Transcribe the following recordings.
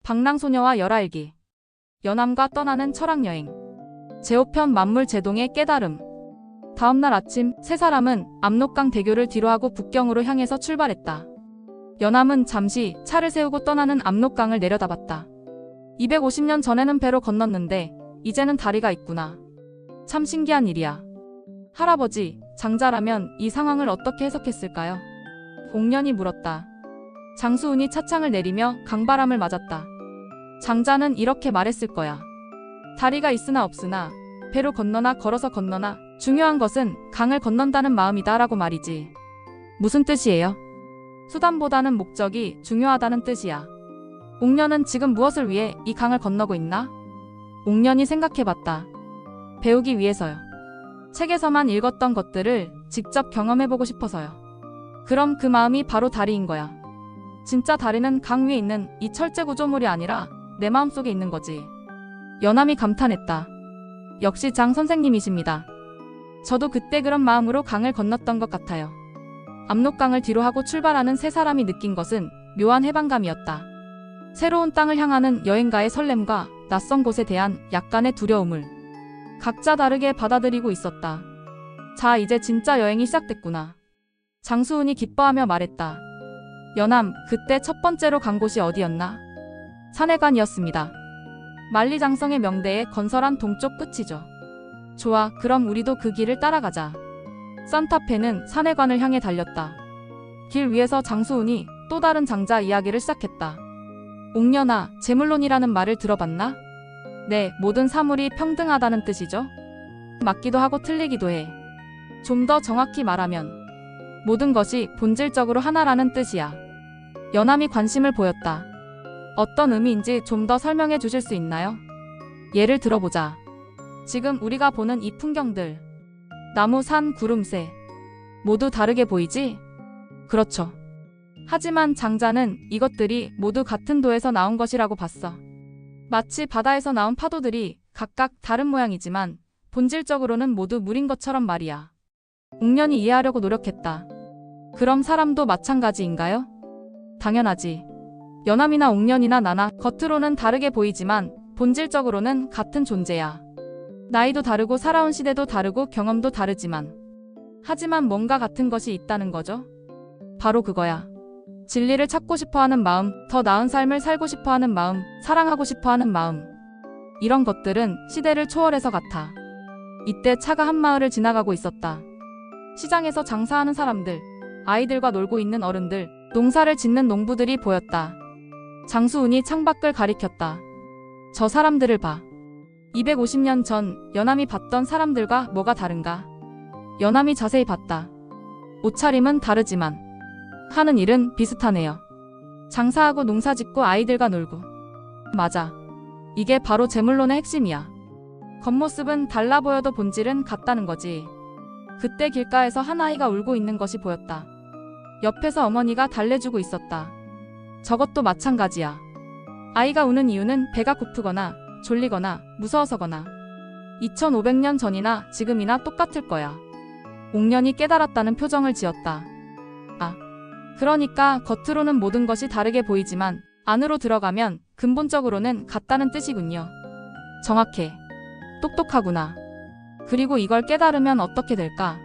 방랑소녀와 열알기. 연암과 떠나는 철학여행. 제5편 만물제동의 깨달음. 다음날 아침 세 사람은 압록강 대교를 뒤로하고 북경으로 향해서 출발했다. 연암은 잠시 차를 세우고 떠나는 압록강을 내려다봤다. 250년 전에는 배로 건넜는데 이제는 다리가 있구나. 참 신기한 일이야. 할아버지, 장자라면 이 상황을 어떻게 해석했을까요? 옥년이 물었다. 장수운이 차창을 내리며 강바람을 맞았다. 장자는 이렇게 말했을 거야. 다리가 있으나 없으나, 배로 건너나 걸어서 건너나 중요한 것은 강을 건넌다는 마음이다 라고 말이지. 무슨 뜻이에요? 수단보다는 목적이 중요하다는 뜻이야. 옥년은 지금 무엇을 위해 이 강을 건너고 있나? 옥년이 생각해봤다. 배우기 위해서요. 책에서만 읽었던 것들을 직접 경험해보고 싶어서요. 그럼 그 마음이 바로 다리인 거야. 진짜 다리는 강 위에 있는 이 철제 구조물이 아니라 내 마음속에 있는 거지. 연암이 감탄했다. 역시 장 선생님이십니다. 저도 그때 그런 마음으로 강을 건넜던 것 같아요. 압록강을 뒤로하고 출발하는 세 사람이 느낀 것은 묘한 해방감이었다. 새로운 땅을 향하는 여행가의 설렘과 낯선 곳에 대한 약간의 두려움을 각자 다르게 받아들이고 있었다. 자, 이제 진짜 여행이 시작됐구나. 장수운이 기뻐하며 말했다. 연암, 그때 첫 번째로 간 곳이 어디였나? 산해관이었습니다. 만리장성의 명대에 건설한 동쪽 끝이죠. 좋아, 그럼 우리도 그 길을 따라가자. 산타페는 산해관을 향해 달렸다. 길 위에서 장수운이 또 다른 장자 이야기를 시작했다. 옥년아, 제물론이라는 말을 들어봤나? 네, 모든 사물이 평등하다는 뜻이죠. 맞기도 하고 틀리기도 해. 좀 더 정확히 말하면 모든 것이 본질적으로 하나라는 뜻이야. 연암이 관심을 보였다. 어떤 의미인지 좀 더 설명해 주실 수 있나요? 예를 들어보자. 지금 우리가 보는 이 풍경들, 나무, 산, 구름, 새, 모두 다르게 보이지? 그렇죠. 하지만 장자는 이것들이 모두 같은 도에서 나온 것이라고 봤어. 마치 바다에서 나온 파도들이 각각 다른 모양이지만 본질적으로는 모두 물인 것처럼 말이야. 옥년이 이해하려고 노력했다. 그럼 사람도 마찬가지인가요? 당연하지. 연암이나 옥년이나 나나 겉으로는 다르게 보이지만 본질적으로는 같은 존재야. 나이도 다르고 살아온 시대도 다르고 경험도 다르지만 하지만 뭔가 같은 것이 있다는 거죠. 바로 그거야. 진리를 찾고 싶어하는 마음, 더 나은 삶을 살고 싶어하는 마음, 사랑하고 싶어하는 마음. 이런 것들은 시대를 초월해서 같아. 이때 차가 한 마을을 지나가고 있었다. 시장에서 장사하는 사람들, 아이들과 놀고 있는 어른들, 농사를 짓는 농부들이 보였다. 장수운이 창밖을 가리켰다. 저 사람들을 봐. 250년 전 연암이 봤던 사람들과 뭐가 다른가? 연암이 자세히 봤다. 옷차림은 다르지만 하는 일은 비슷하네요. 장사하고 농사짓고 아이들과 놀고. 맞아. 이게 바로 제물론의 핵심이야. 겉모습은 달라 보여도 본질은 같다는 거지. 그때 길가에서 한 아이가 울고 있는 것이 보였다. 옆에서 어머니가 달래주고 있었다. 저것도 마찬가지야. 아이가 우는 이유는 배가 고프거나 졸리거나 무서워서거나 2500년 전이나 지금이나 똑같을 거야. 옥년이 깨달았다는 표정을 지었다. 아, 그러니까 겉으로는 모든 것이 다르게 보이지만 안으로 들어가면 근본적으로는 같다는 뜻이군요. 정확해. 똑똑하구나. 그리고 이걸 깨달으면 어떻게 될까?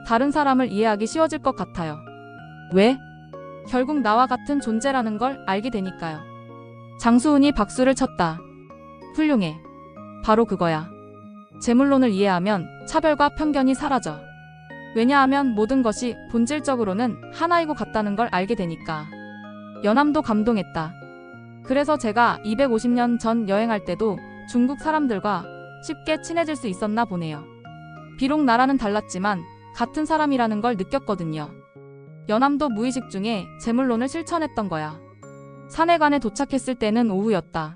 다른 사람을 이해하기 쉬워질 것 같아요. 왜? 결국 나와 같은 존재라는 걸 알게 되니까요. 장수운이 박수를 쳤다. 훌륭해. 바로 그거야. 제물론을 이해하면 차별과 편견이 사라져. 왜냐하면 모든 것이 본질적으로는 하나이고 같다는 걸 알게 되니까. 연암도 감동했다. 그래서 제가 250년 전 여행할 때도 중국 사람들과 쉽게 친해질 수 있었나 보네요. 비록 나라는 달랐지만 같은 사람이라는 걸 느꼈거든요. 연암도 무의식 중에 제물론을 실천했던 거야. 산해관에 도착했을 때는 오후였다.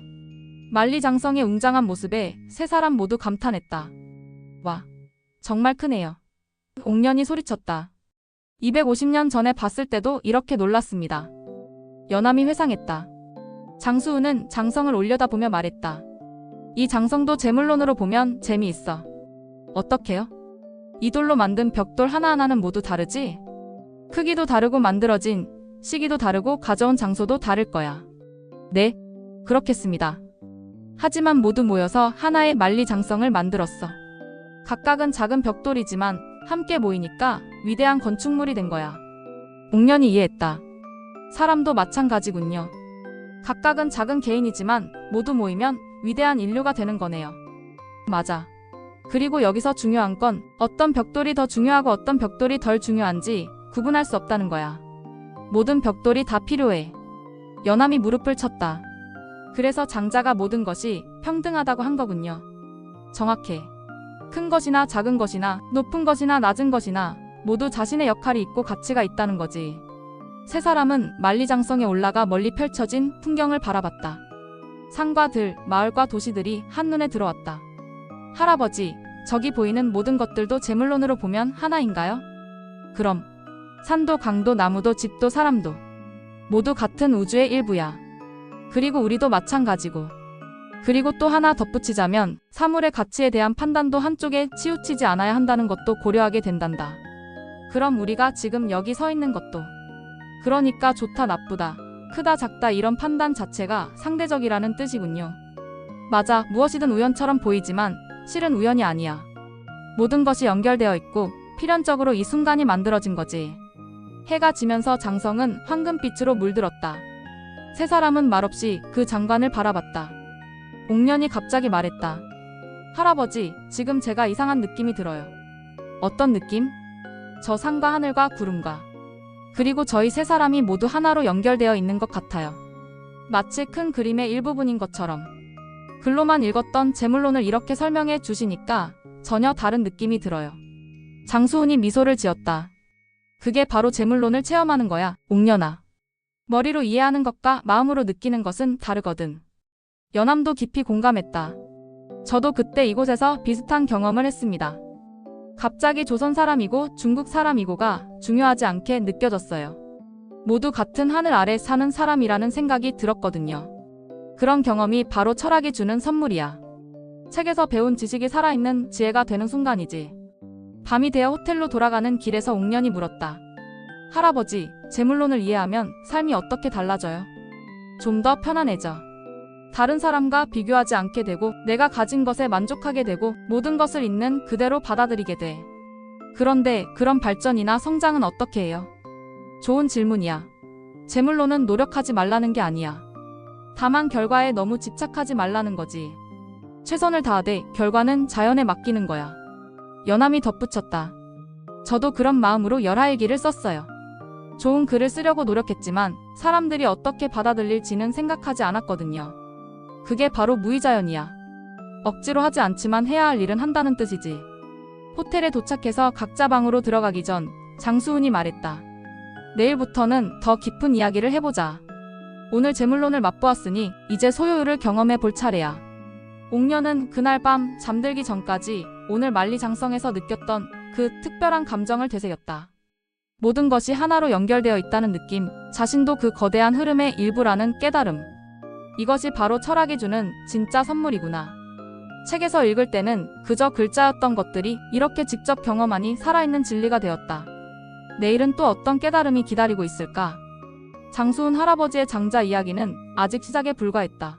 만리장성의 웅장한 모습에 세 사람 모두 감탄했다. 와, 정말 크네요. 옥년이 소리쳤다. 250년 전에 봤을 때도 이렇게 놀랐습니다. 연암이 회상했다. 장수운은 장성을 올려다보며 말했다. 이 장성도 제물론으로 보면 재미있어. 어떻게요? 이 돌로 만든 벽돌 하나하나는 모두 다르지? 크기도 다르고 만들어진 시기도 다르고 가져온 장소도 다를 거야. 네, 그렇겠습니다. 하지만 모두 모여서 하나의 만리장성을 만들었어. 각각은 작은 벽돌이지만 함께 모이니까 위대한 건축물이 된 거야. 옥년이 이해했다. 사람도 마찬가지군요. 각각은 작은 개인이지만 모두 모이면 위대한 인류가 되는 거네요. 맞아. 그리고 여기서 중요한 건 어떤 벽돌이 더 중요하고 어떤 벽돌이 덜 중요한지 구분할 수 없다는 거야. 모든 벽돌이 다 필요해. 연암이 무릎을 쳤다. 그래서 장자가 모든 것이 평등하다고 한 거군요. 정확해. 큰 것이나 작은 것이나 높은 것이나 낮은 것이나 모두 자신의 역할이 있고 가치가 있다는 거지. 세 사람은 만리장성에 올라가 멀리 펼쳐진 풍경을 바라봤다. 산과 들, 마을과 도시들이 한눈에 들어왔다. 할아버지, 저기 보이는 모든 것들도 제물론으로 보면 하나인가요? 그럼 산도 강도 나무도 집도 사람도 모두 같은 우주의 일부야. 그리고 우리도 마찬가지고. 그리고 또 하나 덧붙이자면 사물의 가치에 대한 판단도 한쪽에 치우치지 않아야 한다는 것도 고려하게 된단다. 그럼 우리가 지금 여기 서 있는 것도 그러니까 좋다 나쁘다 크다 작다 이런 판단 자체가 상대적이라는 뜻이군요. 맞아, 무엇이든 우연처럼 보이지만 실은 우연이 아니야. 모든 것이 연결되어 있고 필연적으로 이 순간이 만들어진 거지. 해가 지면서 장성은 황금빛으로 물들었다. 세 사람은 말없이 그 장관을 바라봤다. 옥년이 갑자기 말했다. 할아버지, 지금 제가 이상한 느낌이 들어요. 어떤 느낌? 저 산과 하늘과 구름과 그리고 저희 세 사람이 모두 하나로 연결되어 있는 것 같아요. 마치 큰 그림의 일부분인 것처럼. 글로만 읽었던 제물론을 이렇게 설명해 주시니까 전혀 다른 느낌이 들어요. 장수훈이 미소를 지었다. 그게 바로 제물론을 체험하는 거야, 옥년아. 머리로 이해하는 것과 마음으로 느끼는 것은 다르거든. 연암도 깊이 공감했다. 저도 그때 이곳에서 비슷한 경험을 했습니다. 갑자기 조선 사람이고 중국 사람이고가 중요하지 않게 느껴졌어요. 모두 같은 하늘 아래 사는 사람이라는 생각이 들었거든요. 그런 경험이 바로 철학이 주는 선물이야. 책에서 배운 지식이 살아있는 지혜가 되는 순간이지. 밤이 되어 호텔로 돌아가는 길에서 옥년이 물었다. 할아버지, 제물론을 이해하면 삶이 어떻게 달라져요? 좀 더 편안해져. 다른 사람과 비교하지 않게 되고 내가 가진 것에 만족하게 되고 모든 것을 있는 그대로 받아들이게 돼. 그런데 그런 발전이나 성장은 어떻게 해요? 좋은 질문이야. 제물론은 노력하지 말라는 게 아니야. 다만 결과에 너무 집착하지 말라는 거지. 최선을 다하되 결과는 자연에 맡기는 거야. 연암이 덧붙였다. 저도 그런 마음으로 열하일기를 썼어요. 좋은 글을 쓰려고 노력했지만 사람들이 어떻게 받아들일지는 생각하지 않았거든요. 그게 바로 무의자연이야. 억지로 하지 않지만 해야 할 일은 한다는 뜻이지. 호텔에 도착해서 각자 방으로 들어가기 전 장수훈이 말했다. 내일부터는 더 깊은 이야기를 해보자. 오늘 제물론을 맛보았으니 이제 소요율을 경험해 볼 차례야. 옥년은 그날 밤 잠들기 전까지 오늘 만리장성에서 느꼈던 그 특별한 감정을 되새겼다. 모든 것이 하나로 연결되어 있다는 느낌, 자신도 그 거대한 흐름의 일부라는 깨달음. 이것이 바로 철학이 주는 진짜 선물이구나. 책에서 읽을 때는 그저 글자였던 것들이 이렇게 직접 경험하니 살아있는 진리가 되었다. 내일은 또 어떤 깨달음이 기다리고 있을까? 장수훈 할아버지의 장자 이야기는 아직 시작에 불과했다.